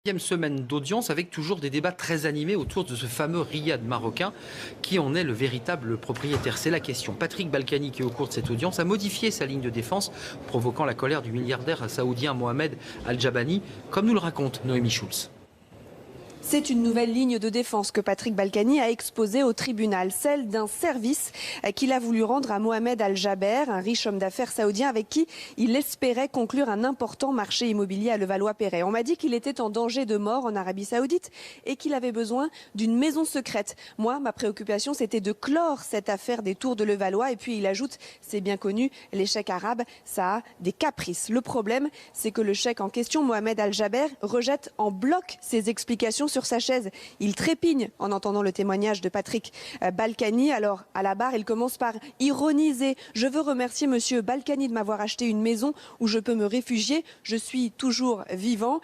Deuxième semaine d'audience avec toujours des débats très animés autour de ce fameux riad marocain. Qui en est le véritable propriétaire? C'est la question. Patrick Balkany, qui au cours de cette audience a modifié sa ligne de défense, provoquant la colère du milliardaire saoudien Mohamed Al-Jabani, comme nous le raconte Noémie Schulz. C'est une nouvelle ligne de défense que Patrick Balkany a exposée au tribunal, celle d'un service qu'il a voulu rendre à Mohamed Al-Jaber, un riche homme d'affaires saoudien avec qui il espérait conclure un important marché immobilier à Levallois-Perret. On m'a dit qu'il était en danger de mort en Arabie Saoudite et qu'il avait besoin d'une maison secrète. Moi, ma préoccupation, c'était de clore cette affaire des tours de Levallois. Et puis il ajoute, c'est bien connu, les cheikhs arabes, ça a des caprices. Le problème, c'est que le cheikh en question, Mohamed Al-Jaber, rejette en bloc ses explications sur sa chaise. Il trépigne en entendant le témoignage de Patrick Balkany. Alors, à la barre, il commence par ironiser. Je veux remercier monsieur Balkany de m'avoir acheté une maison où je peux me réfugier. Je suis toujours vivant.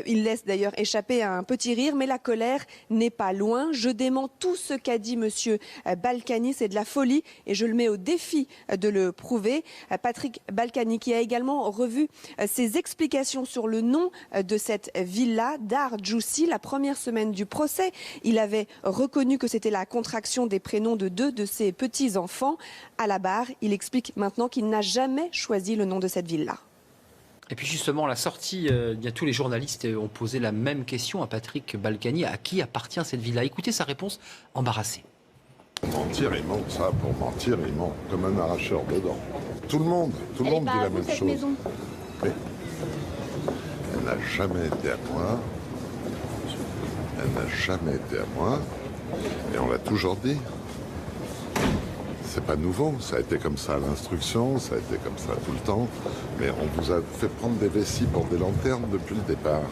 Il laisse d'ailleurs échapper un petit rire, mais la colère n'est pas loin. Je dément tout ce qu'a dit monsieur Balkany. C'est de la folie et je le mets au défi de le prouver. Patrick Balkany qui a également revu ses explications sur le nom de cette villa, Dar Djoussi, la première semaine du procès. Il avait reconnu que c'était la contraction des prénoms de deux de ses petits-enfants. À la barre, il explique maintenant qu'il n'a jamais choisi le nom de cette ville-là. Et puis justement, à la sortie, bien tous les journalistes ont posé la même question à Patrick Balkany. À qui appartient cette villa? Écoutez sa réponse embarrassée. Mentir, il ment, ça, pour mentir, il ment, comme un arracheur dedans. Tout le monde dit la même chose. Maison. Mais elle n'a jamais été à moi. Elle n'a jamais été à moi. Et on l'a toujours dit. C'est pas nouveau, ça a été comme ça à l'instruction, ça a été comme ça tout le temps. Mais on vous a fait prendre des vessies pour des lanternes depuis le départ.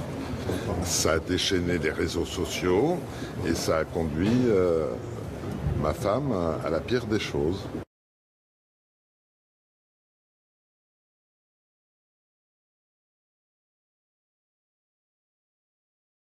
Ça a déchaîné les réseaux sociaux et ça a conduit ma femme à la pire des choses.